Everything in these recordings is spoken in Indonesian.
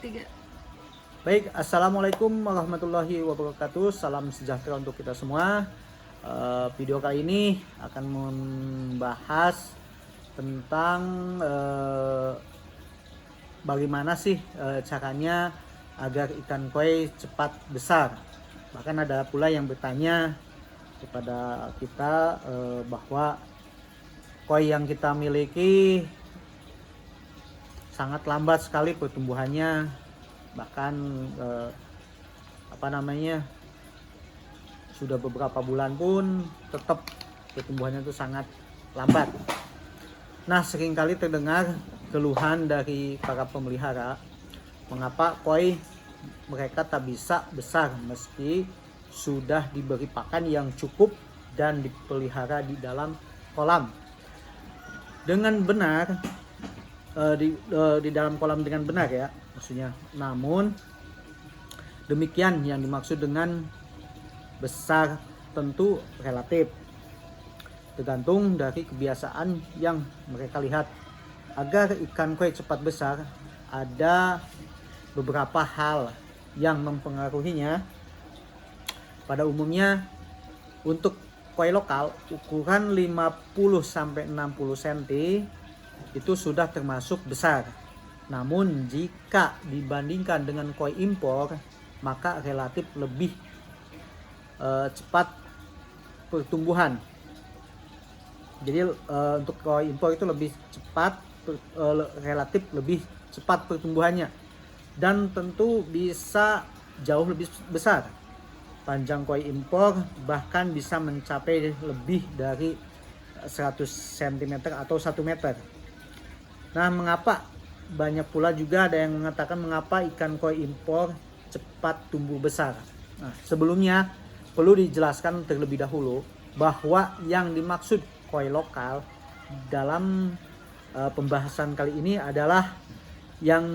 3. Baik, Assalamualaikum warahmatullahi wabarakatuh. Salam sejahtera untuk kita semua. Video kali ini akan membahas tentang bagaimana sih caranya agar ikan koi cepat besar. Bahkan ada pula yang bertanya kepada kita bahwa koi yang kita miliki sangat lambat sekali pertumbuhannya, bahkan sudah beberapa bulan pun tetap pertumbuhannya itu sangat lambat. Nah, seringkali terdengar keluhan dari para pemelihara mengapa koi mereka tak bisa besar meski sudah diberi pakan yang cukup dan dipelihara di dalam kolam dengan benar, di dalam kolam dengan benar ya maksudnya. Namun demikian yang dimaksud dengan besar tentu relatif, tergantung dari kebiasaan yang mereka lihat. Agar ikan koi cepat besar, ada beberapa hal yang mempengaruhinya. Pada umumnya untuk koi lokal ukuran 50-60 cm itu sudah termasuk besar. Namun jika dibandingkan dengan koi impor, maka relatif lebih cepat pertumbuhan. Jadi untuk koi impor itu lebih cepat, relatif lebih cepat pertumbuhannya, dan tentu bisa jauh lebih besar. Panjang koi impor bahkan bisa mencapai lebih dari 100 cm atau 1 meter. Nah, mengapa? Banyak pula juga ada yang mengatakan mengapa ikan koi impor cepat tumbuh besar. Nah, sebelumnya perlu dijelaskan terlebih dahulu bahwa yang dimaksud koi lokal dalam pembahasan kali ini adalah yang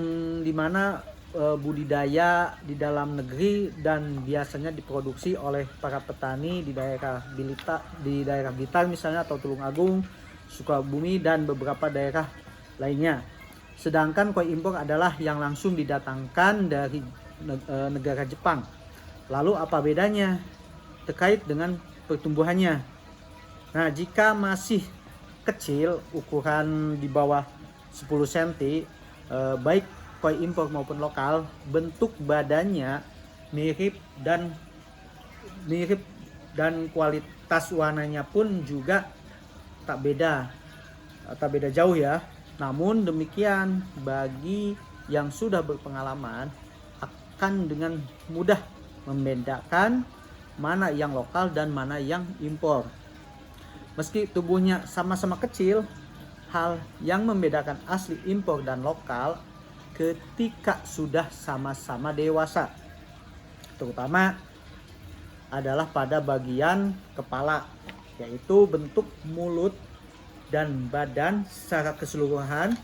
dimana budidaya di dalam negeri dan biasanya diproduksi oleh para petani di daerah Blitar misalnya, atau Tulung Agung, Sukabumi, dan beberapa daerah lainnya. Sedangkan koi impor adalah yang langsung didatangkan dari negara Jepang. Lalu apa bedanya terkait dengan pertumbuhannya? Nah, jika masih kecil, ukuran di bawah 10 cm, baik koi impor maupun lokal, bentuk badannya mirip dan kualitas warnanya pun juga tak beda jauh ya. Namun demikian, bagi yang sudah berpengalaman akan dengan mudah membedakan mana yang lokal dan mana yang impor. Meski tubuhnya sama-sama kecil, hal yang membedakan asli impor dan lokal ketika sudah sama-sama dewasa, terutama adalah pada bagian kepala, yaitu bentuk mulut dan badan secara keseluruhan,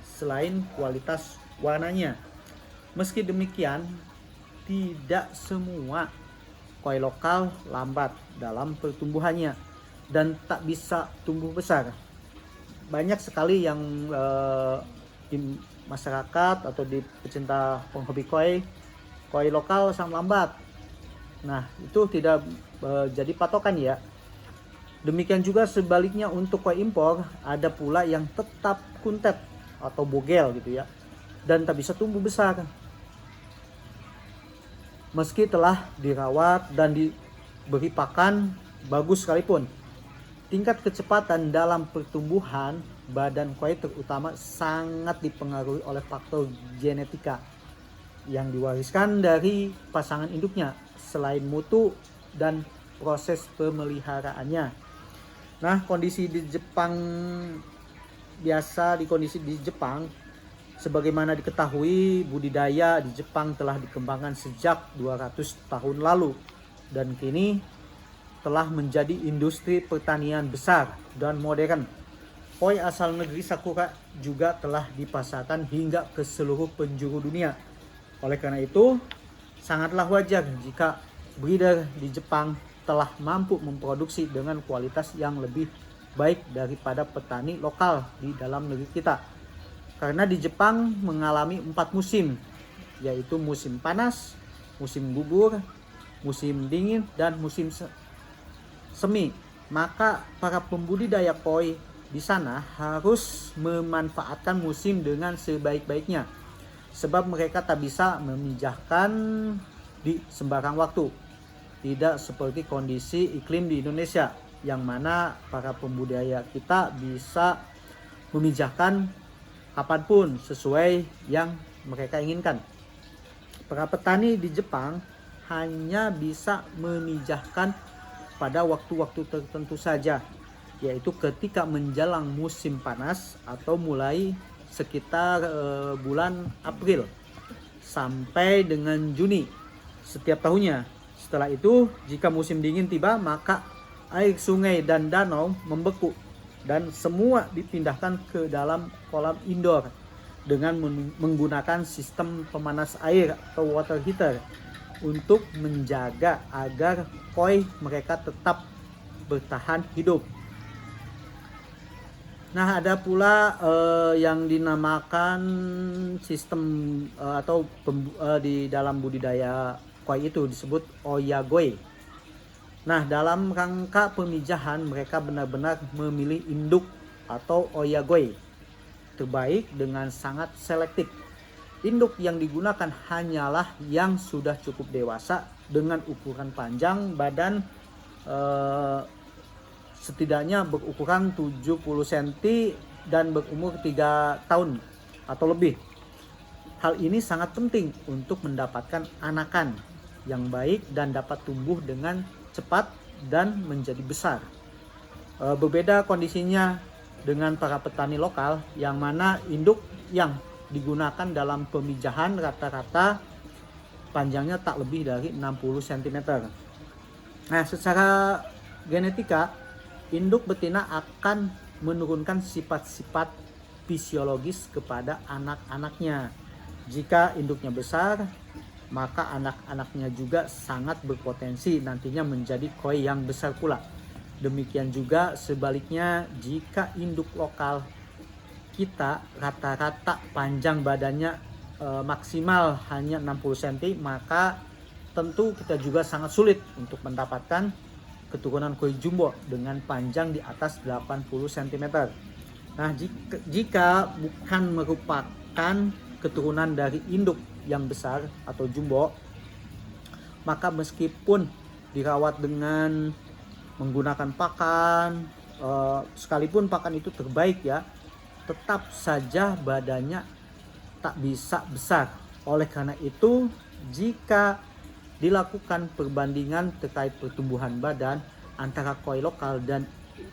selain kualitas warnanya. Meski demikian, tidak semua koi lokal lambat dalam pertumbuhannya dan tak bisa tumbuh besar. Banyak sekali yang di masyarakat atau di pecinta penghobi koi lokal sangat lambat. Nah, itu tidak jadi patokan ya. Demikian juga sebaliknya untuk koi impor, ada pula yang tetap kuntet atau bogel gitu ya, dan tak bisa tumbuh besar meski telah dirawat dan diberi pakan bagus sekalipun. Tingkat kecepatan dalam pertumbuhan badan koi terutama sangat dipengaruhi oleh faktor genetika yang diwariskan dari pasangan induknya, selain mutu dan proses pemeliharaannya. Nah, kondisi di Jepang, sebagaimana diketahui, budidaya di Jepang telah dikembangkan sejak 200 tahun lalu dan kini telah menjadi industri pertanian besar dan modern. Koi asal negeri Sakura juga telah dipasarkan hingga ke seluruh penjuru dunia. Oleh karena itu, sangatlah wajar jika breeder di Jepang telah mampu memproduksi dengan kualitas yang lebih baik daripada petani lokal di dalam negeri kita. Karena di Jepang mengalami 4 musim, yaitu musim panas, musim gugur, musim dingin, dan musim semi. Maka para pembudidaya koi di sana harus memanfaatkan musim dengan sebaik-baiknya, sebab mereka tak bisa memijahkan di sembarang waktu. Tidak seperti kondisi iklim di Indonesia, yang mana para pembudidaya kita bisa memijahkan kapanpun sesuai yang mereka inginkan. Para petani di Jepang hanya bisa memijahkan pada waktu-waktu tertentu saja, yaitu ketika menjelang musim panas atau mulai sekitar bulan April sampai dengan Juni setiap tahunnya. Setelah itu, jika musim dingin tiba, maka air sungai dan danau membeku dan semua dipindahkan ke dalam kolam indoor dengan menggunakan sistem pemanas air atau water heater untuk menjaga agar koi mereka tetap bertahan hidup. Nah, ada pula yang dinamakan sistem di dalam budidaya koi itu disebut oyagoi. Nah, dalam rangka pemijahan mereka benar-benar memilih induk atau oyagoi terbaik dengan sangat selektif. Induk yang digunakan hanyalah yang sudah cukup dewasa dengan ukuran panjang badan setidaknya berukuran 70 cm dan berumur 3 tahun atau lebih. Hal ini sangat penting untuk mendapatkan anakan yang baik dan dapat tumbuh dengan cepat dan menjadi besar. Berbeda kondisinya dengan para petani lokal, yang mana induk yang digunakan dalam pemijahan rata-rata panjangnya tak lebih dari 60 cm. Nah, secara genetika, induk betina akan menurunkan sifat-sifat fisiologis kepada anak-anaknya. Jika induknya besar, maka anak-anaknya juga sangat berpotensi nantinya menjadi koi yang besar pula. Demikian juga sebaliknya, jika induk lokal kita rata-rata panjang badannya maksimal hanya 60 cm, maka tentu kita juga sangat sulit untuk mendapatkan keturunan koi jumbo dengan panjang di atas 80 cm. Nah, jika bukan merupakan keturunan dari induk yang besar atau jumbo, maka meskipun dirawat dengan menggunakan pakan, sekalipun pakan itu terbaik ya, tetap saja badannya tak bisa besar. Oleh karena itu, jika dilakukan perbandingan terkait pertumbuhan badan antara koi lokal dan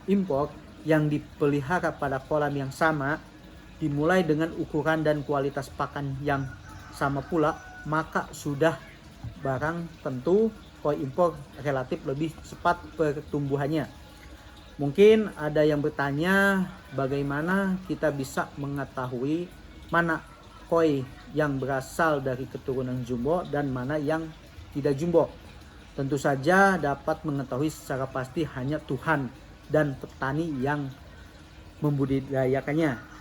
impor yang dipelihara pada kolam yang sama, dimulai dengan ukuran dan kualitas pakan yang sama pula, maka sudah barang tentu koi impor relatif lebih cepat pertumbuhannya. Mungkin ada yang bertanya, bagaimana kita bisa mengetahui mana koi yang berasal dari keturunan jumbo dan mana yang tidak jumbo? Tentu saja dapat mengetahui secara pasti hanya Tuhan dan petani yang membudidayakannya.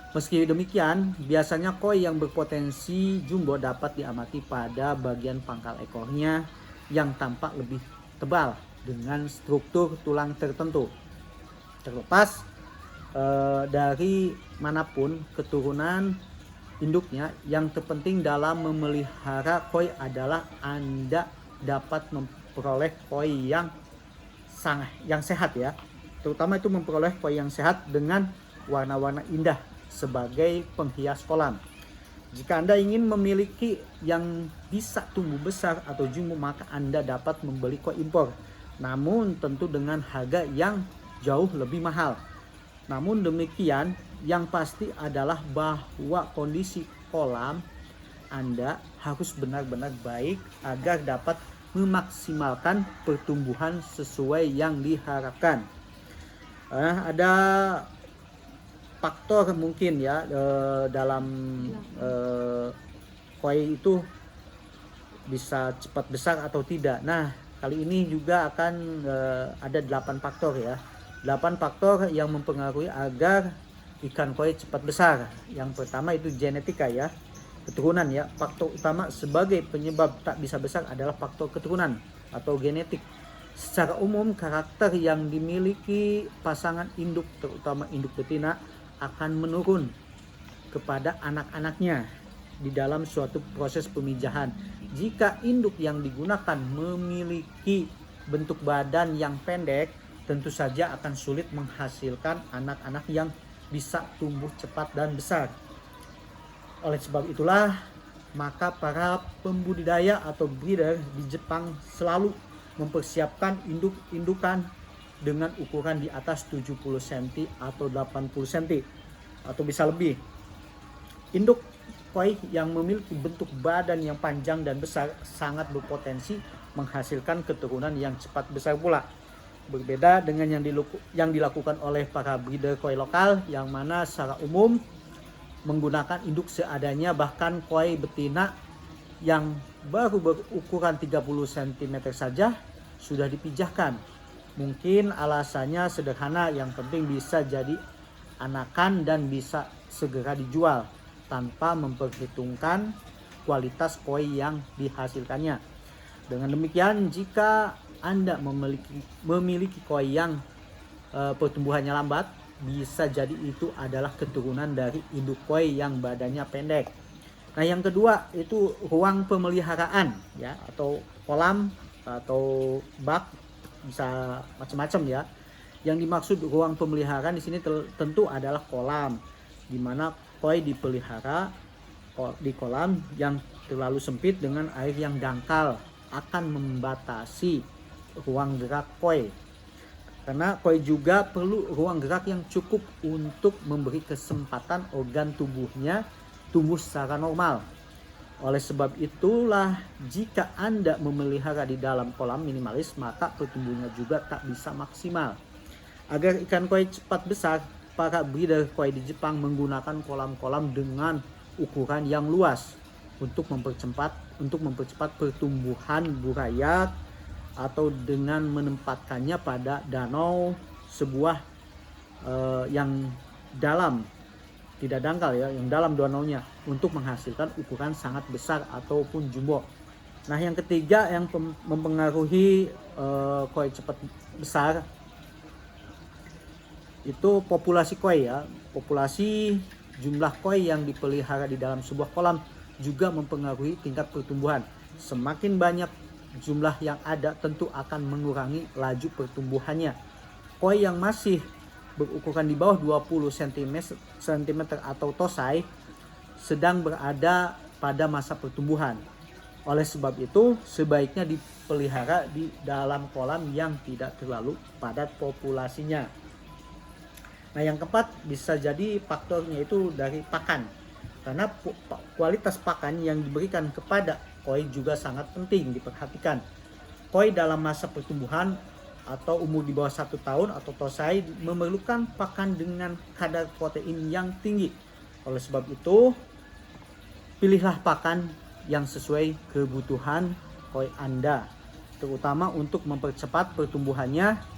Meski demikian, biasanya koi yang berpotensi jumbo dapat diamati pada bagian pangkal ekornya yang tampak lebih tebal dengan struktur tulang tertentu. Terlepas dari manapun keturunan induknya, yang terpenting dalam memelihara koi adalah Anda dapat memperoleh koi yang sehat ya. Terutama itu memperoleh koi yang sehat dengan warna-warna indah sebagai penghias kolam. Jika Anda ingin memiliki yang bisa tumbuh besar atau jumbo, maka Anda dapat membeli koi impor, namun tentu dengan harga yang jauh lebih mahal. Namun demikian, yang pasti adalah bahwa kondisi kolam Anda harus benar-benar baik agar dapat memaksimalkan pertumbuhan sesuai yang diharapkan. Ada faktor mungkin ya dalam koi itu bisa cepat besar atau tidak. Nah, kali ini juga akan ada 8 faktor ya. 8 faktor yang mempengaruhi agar ikan koi cepat besar. Yang pertama itu genetika ya. keturunan ya. Faktor utama sebagai penyebab tak bisa besar adalah faktor keturunan atau genetik. Secara umum, karakter yang dimiliki pasangan induk, terutama induk betina, akan menurun kepada anak-anaknya di dalam suatu proses pemijahan. Jika induk yang digunakan memiliki bentuk badan yang pendek, tentu saja akan sulit menghasilkan anak-anak yang bisa tumbuh cepat dan besar. Oleh sebab itulah, maka para pembudidaya atau breeder di Jepang selalu mempersiapkan induk-indukan dengan ukuran di atas 70 cm atau 80 cm atau bisa lebih. Induk koi yang memiliki bentuk badan yang panjang dan besar sangat berpotensi menghasilkan keturunan yang cepat besar pula. Berbeda dengan yang dilakukan oleh para breeder koi lokal yang mana secara umum menggunakan induk seadanya, bahkan koi betina yang baru berukuran 30 cm saja sudah dipijahkan. Mungkin alasannya sederhana, yang penting bisa jadi anakan dan bisa segera dijual tanpa memperhitungkan kualitas koi yang dihasilkannya. Dengan demikian, jika Anda memiliki koi yang pertumbuhannya lambat, bisa jadi itu adalah keturunan dari induk koi yang badannya pendek. Nah, yang kedua itu ruang pemeliharaan ya, atau kolam atau bak, bisa macam-macam ya. Yang dimaksud ruang pemeliharaan di sini tentu adalah kolam, di mana koi dipelihara di kolam yang terlalu sempit dengan air yang dangkal, akan membatasi ruang gerak koi. Karena koi juga perlu ruang gerak yang cukup untuk memberi kesempatan organ tubuhnya tumbuh secara normal. Oleh sebab itulah, jika Anda memelihara di dalam kolam minimalis, maka pertumbuhannya juga tak bisa maksimal. Agar ikan koi cepat besar, para breeder koi di Jepang menggunakan kolam-kolam dengan ukuran yang luas untuk mempercepat pertumbuhan burayat, atau dengan menempatkannya pada danau sebuah yang dalam, tidak dangkal ya, yang dalam danaunya, untuk menghasilkan ukuran sangat besar ataupun jumbo. Nah, yang ketiga yang mempengaruhi koi cepat besar itu populasi koi ya. Populasi jumlah koi yang dipelihara di dalam sebuah kolam juga mempengaruhi tingkat pertumbuhan. Semakin banyak jumlah yang ada, tentu akan mengurangi laju pertumbuhannya. Koi yang masih berukuran di bawah 20 cm atau tosai sedang berada pada masa pertumbuhan. Oleh sebab itu, sebaiknya dipelihara di dalam kolam yang tidak terlalu padat populasinya. Nah, yang keempat bisa jadi faktornya itu dari pakan. Karena kualitas pakan yang diberikan kepada koi juga sangat penting diperhatikan. Koi dalam masa pertumbuhan atau umur di bawah 1 tahun atau tosai memerlukan pakan dengan kadar protein yang tinggi. Oleh sebab itu, pilihlah pakan yang sesuai kebutuhan koi Anda, terutama untuk mempercepat pertumbuhannya.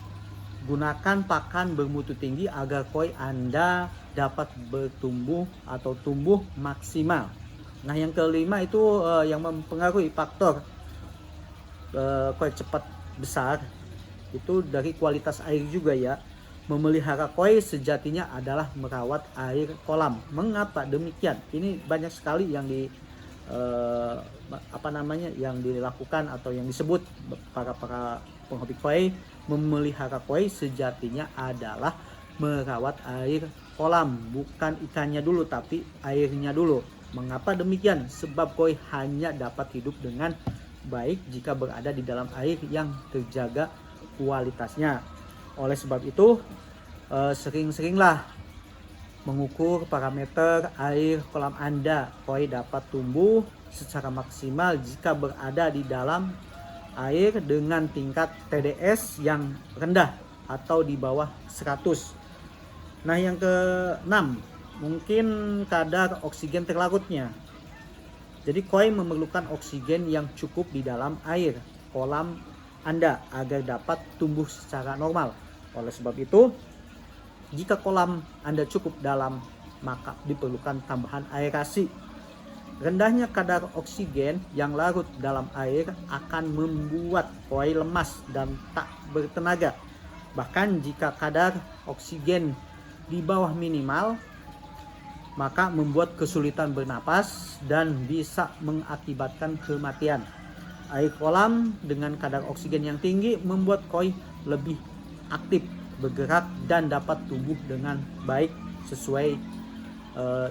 Gunakan pakan bermutu tinggi agar koi Anda dapat bertumbuh atau tumbuh maksimal. Nah, yang kelima itu yang mempengaruhi faktor koi cepat besar itu dari kualitas air juga ya. Memelihara koi sejatinya adalah merawat air kolam. Mengapa demikian? Ini banyak sekali yang yang dilakukan atau yang disebut para penghobi koi. Memelihara koi sejatinya adalah merawat air kolam, bukan ikannya dulu tapi airnya dulu. Mengapa demikian? Sebab koi hanya dapat hidup dengan baik jika berada di dalam air yang terjaga kualitasnya. Oleh sebab itu, sering-seringlah mengukur parameter air kolam Anda. Koi dapat tumbuh secara maksimal jika berada di dalam air dengan tingkat TDS yang rendah atau di bawah 100. Nah, yang keenam, mungkin kadar oksigen terlarutnya. Jadi koi memerlukan oksigen yang cukup di dalam air kolam Anda agar dapat tumbuh secara normal. Oleh sebab itu, jika kolam Anda cukup dalam, maka diperlukan tambahan aerasi. Rendahnya kadar oksigen yang larut dalam air akan membuat koi lemas dan tak bertenaga. Bahkan jika kadar oksigen di bawah minimal, maka membuat kesulitan bernapas dan bisa mengakibatkan kematian. Air kolam dengan kadar oksigen yang tinggi membuat koi lebih aktif bergerak dan dapat tumbuh dengan baik sesuai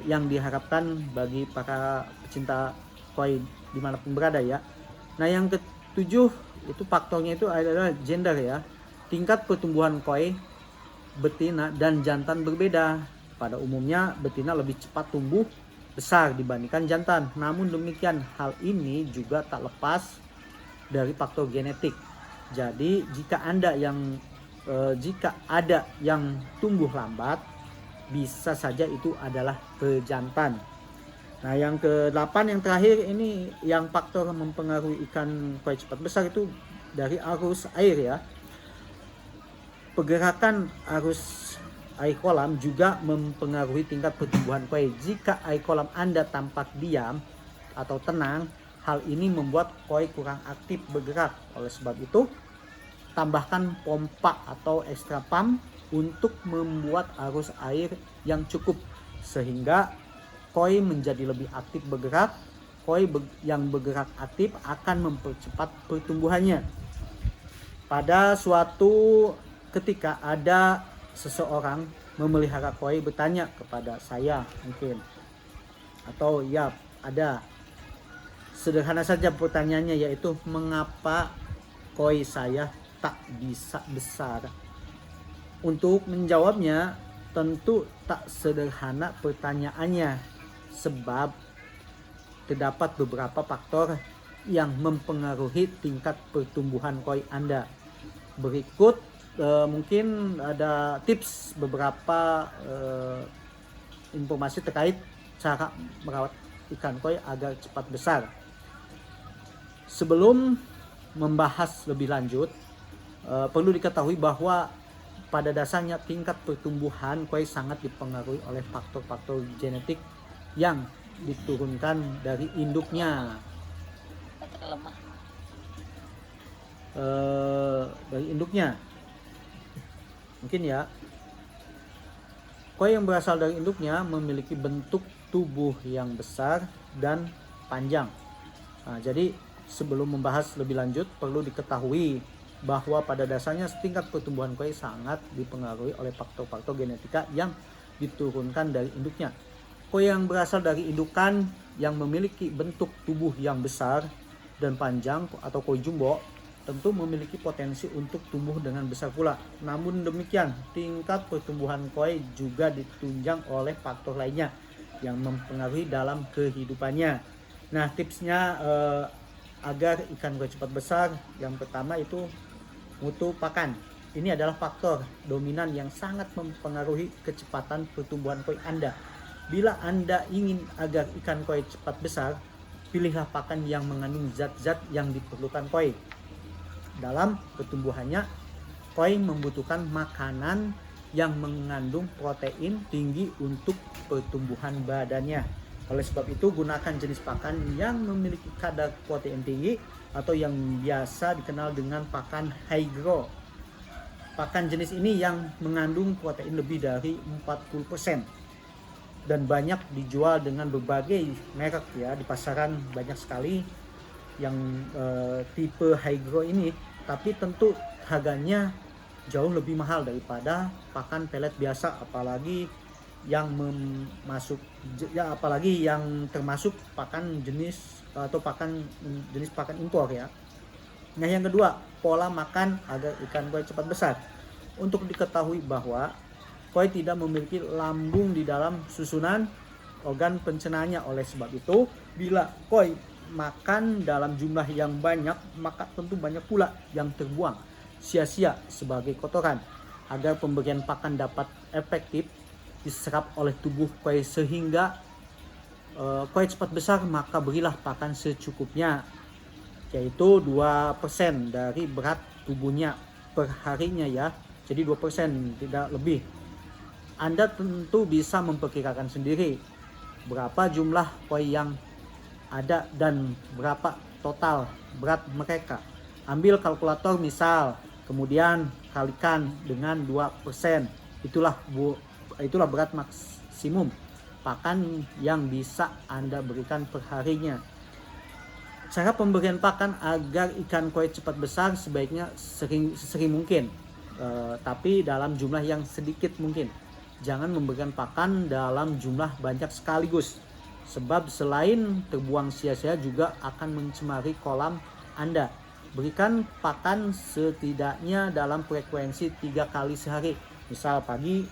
yang diharapkan bagi para pecinta koi dimanapun berada ya. Nah yang ketujuh itu faktornya itu adalah gender ya. Tingkat pertumbuhan koi betina dan jantan berbeda. Pada umumnya betina lebih cepat tumbuh besar dibandingkan jantan. Namun demikian hal ini juga tak lepas dari faktor genetik. Jadi jika ada yang tumbuh lambat, bisa saja itu adalah pejantan. Nah yang ke-8 yang terakhir ini yang faktor mempengaruhi ikan koi cepat besar itu dari arus air ya. Pergerakan arus air kolam juga mempengaruhi tingkat pertumbuhan koi. Jika air kolam Anda tampak diam atau tenang, hal ini membuat koi kurang aktif bergerak. Oleh sebab itu, tambahkan pompa atau extra pump untuk membuat arus air yang cukup sehingga koi menjadi lebih aktif bergerak. Koi yang bergerak aktif akan mempercepat pertumbuhannya. Pada suatu ketika ada seseorang memelihara koi bertanya kepada saya mungkin, atau ya ada, sederhana saja pertanyaannya yaitu mengapa koi saya tak bisa besar. Untuk menjawabnya tentu tak sederhana pertanyaannya, sebab terdapat beberapa faktor yang mempengaruhi tingkat pertumbuhan koi Anda. Berikut mungkin ada tips beberapa informasi terkait cara merawat ikan koi agar cepat besar. Sebelum membahas lebih lanjut, perlu diketahui bahwa pada dasarnya tingkat pertumbuhan koi sangat dipengaruhi oleh faktor-faktor genetik yang diturunkan dari induknya. Dari induknya. Mungkin ya. Koi yang berasal dari induknya memiliki bentuk tubuh yang besar dan panjang. Nah, jadi sebelum membahas lebih lanjut perlu diketahui bahwa pada dasarnya tingkat pertumbuhan koi sangat dipengaruhi oleh faktor-faktor genetika yang diturunkan dari induknya. Koi yang berasal dari indukan yang memiliki bentuk tubuh yang besar dan panjang atau koi jumbo tentu memiliki potensi untuk tumbuh dengan besar pula. Namun demikian, tingkat pertumbuhan koi juga ditunjang oleh faktor lainnya yang mempengaruhi dalam kehidupannya. Nah, tipsnya agar ikan koi cepat besar, yang pertama itu mutu pakan. Ini adalah faktor dominan yang sangat mempengaruhi kecepatan pertumbuhan koi Anda. Bila Anda ingin agar ikan koi cepat besar, pilihlah pakan yang mengandung zat-zat yang diperlukan koi. Dalam pertumbuhannya, koi membutuhkan makanan yang mengandung protein tinggi untuk pertumbuhan badannya. Oleh sebab itu, gunakan jenis pakan yang memiliki kadar protein tinggi atau yang biasa dikenal dengan pakan high grow. Pakan jenis ini yang mengandung protein lebih dari 40% dan banyak dijual dengan berbagai merek ya, di pasaran banyak sekali yang tipe high grow ini, tapi tentu harganya jauh lebih mahal daripada pakan pelet biasa, apalagi yang termasuk pakan jenis atau jenis pakan impor ya. Nah yang kedua, pola makan agar ikan koi cepat besar. Untuk diketahui bahwa koi tidak memiliki lambung di dalam susunan organ pencernaannya. Oleh sebab itu, bila koi makan dalam jumlah yang banyak, maka tentu banyak pula yang terbuang sia-sia sebagai kotoran. Agar pemberian pakan dapat efektif diserap oleh tubuh koi sehingga koi cepat besar, maka berilah pakan secukupnya, yaitu 2% dari berat tubuhnya per harinya ya. Jadi 2%, tidak lebih. Anda tentu bisa memperkirakan sendiri berapa jumlah koi yang ada dan berapa total berat mereka. Ambil kalkulator misal, kemudian kalikan dengan 2%. Itulah berat maksimum pakan yang bisa Anda berikan per harinya. Cara pemberian pakan agar ikan koi cepat besar sebaiknya sering mungkin, tapi dalam jumlah yang sedikit mungkin. Jangan memberikan pakan dalam jumlah banyak sekaligus, sebab selain terbuang sia-sia juga akan mencemari kolam Anda. Berikan pakan setidaknya dalam frekuensi 3 kali sehari, misal pagi,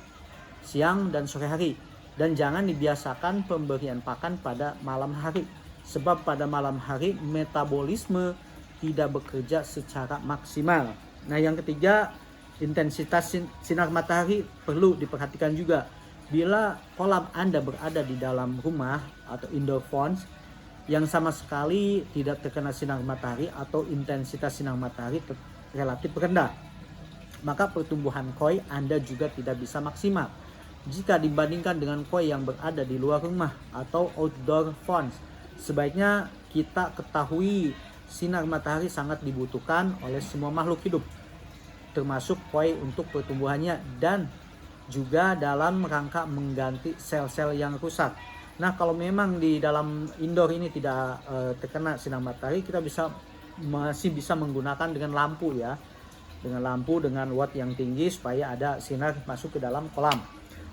siang, dan sore hari. Dan jangan dibiasakan pemberian pakan pada malam hari, sebab pada malam hari metabolisme tidak bekerja secara maksimal. Nah, yang ketiga, intensitas sinar matahari perlu diperhatikan juga. Bila kolam Anda berada di dalam rumah atau indoor ponds yang sama sekali tidak terkena sinar matahari atau intensitas sinar matahari relatif rendah, maka pertumbuhan koi Anda juga tidak bisa maksimal. Jika dibandingkan dengan koi yang berada di luar rumah atau outdoor ponds, sebaiknya kita ketahui sinar matahari sangat dibutuhkan oleh semua makhluk hidup, termasuk koi untuk pertumbuhannya dan juga dalam rangka mengganti sel-sel yang rusak. Nah, kalau memang di dalam indoor ini tidak terkena sinar matahari, kita masih bisa menggunakan dengan lampu ya. Dengan lampu dengan watt yang tinggi supaya ada sinar masuk ke dalam kolam.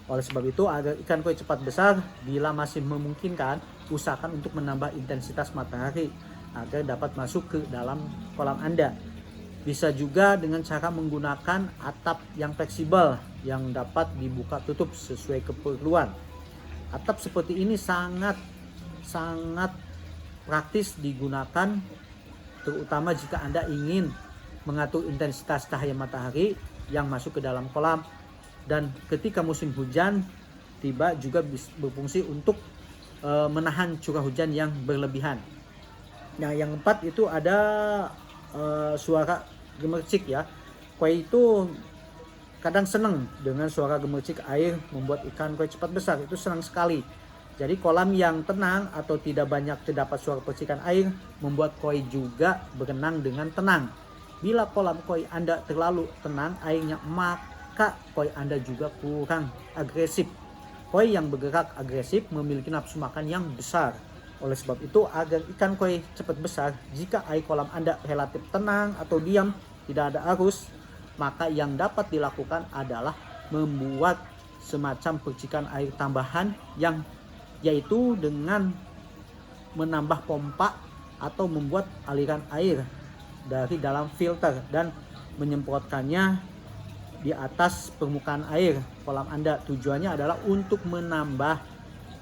Oleh sebab itu, agar ikan koi cepat besar, bila masih memungkinkan, usahakan untuk menambah intensitas matahari agar dapat masuk ke dalam kolam Anda. Bisa juga dengan cara menggunakan atap yang fleksibel yang dapat dibuka tutup sesuai keperluan. Atap seperti ini sangat praktis digunakan, terutama jika Anda ingin mengatur intensitas cahaya matahari yang masuk ke dalam kolam. Dan ketika musim hujan tiba juga berfungsi untuk menahan curah hujan yang berlebihan. Nah, yang keempat itu ada suara gemercik ya. Koi itu kadang senang dengan suara gemercik air membuat ikan koi cepat besar. Itu senang sekali. Jadi kolam yang tenang atau tidak banyak terdapat suara percikan air membuat koi juga berenang dengan tenang. Bila kolam koi Anda terlalu tenang airnya, maka koi Anda juga kurang agresif. Koi yang bergerak agresif memiliki nafsu makan yang besar. Oleh sebab itu, agar ikan koi cepat besar, jika air kolam Anda relatif tenang atau diam, tidak ada arus, maka yang dapat dilakukan adalah membuat semacam percikan air tambahan, yaitu dengan menambah pompa atau membuat aliran air dari dalam filter dan menyemprotkannya di atas permukaan air kolam Anda. Tujuannya adalah untuk menambah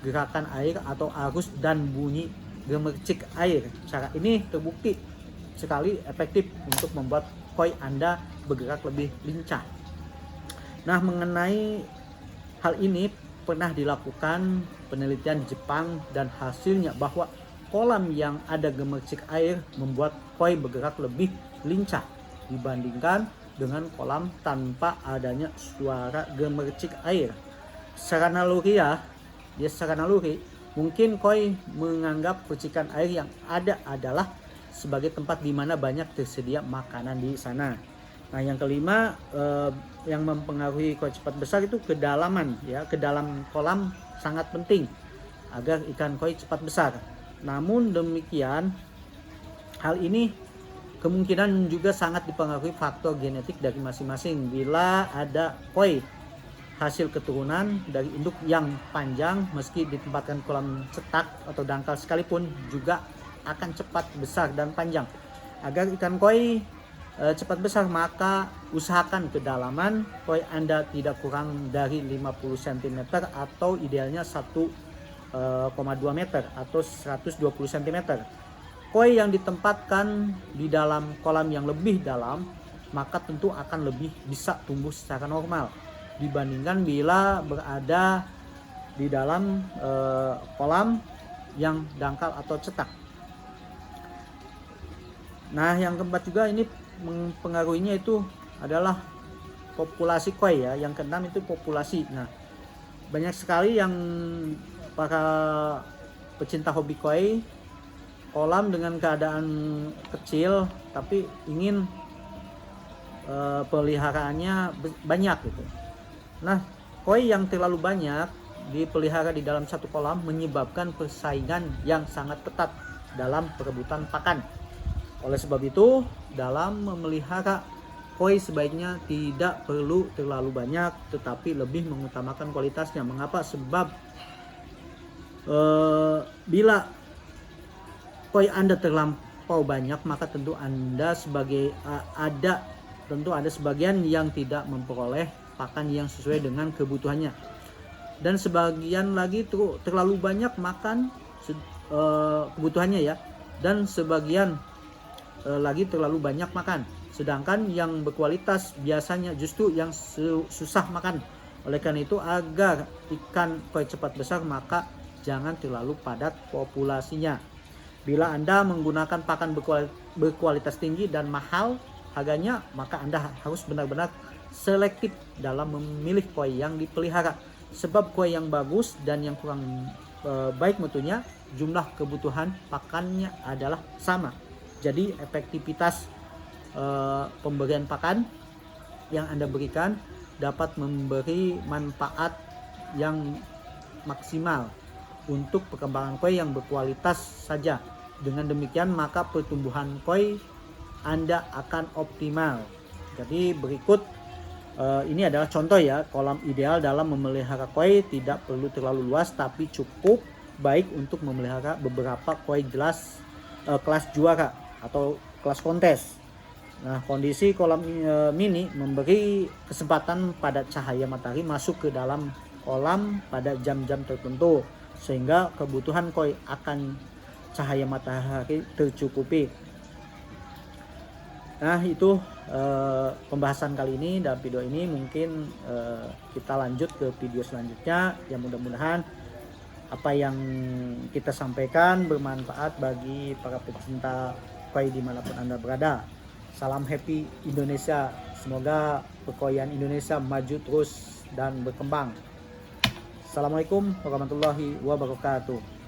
gerakan air atau arus dan bunyi gemercik air. Cara ini terbukti sekali efektif untuk membuat koi Anda bergerak lebih lincah. Nah, mengenai hal ini pernah dilakukan penelitian Jepang dan hasilnya bahwa kolam yang ada gemercik air membuat koi bergerak lebih lincah dibandingkan dengan kolam tanpa adanya suara gemercik air. Secara naluri, mungkin koi menganggap percikan air yang ada adalah sebagai tempat di mana banyak tersedia makanan di sana. Nah, yang kelima, yang mempengaruhi koi cepat besar itu kedalaman ya. Kedalam kolam sangat penting agar ikan koi cepat besar. Namun demikian, hal ini kemungkinan juga sangat dipengaruhi faktor genetik dari masing-masing. Bila ada koi hasil keturunan dari induk yang panjang, meski ditempatkan kolam cetak atau dangkal sekalipun juga akan cepat besar dan panjang. Agar ikan koi cepat besar, maka usahakan kedalaman koi Anda tidak kurang dari 50 cm atau idealnya 1,2 meter atau 120 cm. Koi yang ditempatkan di dalam kolam yang lebih dalam, maka tentu akan lebih bisa tumbuh secara normal dibandingkan bila berada di dalam kolam yang dangkal atau cetak. Nah, yang keempat juga ini mempengaruhinya itu adalah populasi koi ya. Yang keenam itu populasi. Nah, banyak sekali yang para pecinta hobi koi kolam dengan keadaan kecil tapi ingin peliharaannya banyak gitu. Nah, koi yang terlalu banyak dipelihara di dalam satu kolam menyebabkan persaingan yang sangat ketat dalam perebutan pakan. Oleh sebab itu, dalam memelihara koi sebaiknya tidak perlu terlalu banyak tetapi lebih mengutamakan kualitasnya. Mengapa? Sebab bila koi Anda terlampau banyak, maka tentu Anda ada sebagian yang tidak memperoleh pakan yang sesuai dengan kebutuhannya, dan sebagian lagi terlalu banyak makan kebutuhannya ya, dan sebagian lagi terlalu banyak makan, sedangkan yang berkualitas biasanya justru yang susah makan. Oleh karena itu, agar ikan koi cepat besar, maka jangan terlalu padat populasinya. Bila Anda menggunakan pakan berkualitas tinggi dan mahal harganya, maka Anda harus benar-benar selektif dalam memilih koi yang dipelihara. Sebab koi yang bagus dan yang kurang baik mutunya, jumlah kebutuhan pakannya adalah sama. Jadi efektivitas pemberian pakan yang Anda berikan dapat memberi manfaat yang maksimal untuk perkembangan koi yang berkualitas saja. Dengan demikian maka pertumbuhan koi Anda akan optimal. Jadi berikut ini adalah contoh ya, kolam ideal dalam memelihara koi tidak perlu terlalu luas tapi cukup baik untuk memelihara beberapa koi kelas juara atau kelas kontes. Nah, kondisi kolam mini memberi kesempatan pada cahaya matahari masuk ke dalam kolam pada jam-jam tertentu sehingga kebutuhan koi akan cahaya matahari tercukupi. Nah, itu pembahasan kali ini. Dalam video ini mungkin kita lanjut ke video selanjutnya yang mudah-mudahan apa yang kita sampaikan bermanfaat bagi para pecinta koi dimanapun Anda berada. Salam happy Indonesia, semoga perkoian Indonesia maju terus dan berkembang. Assalamualaikum warahmatullahi wabarakatuh.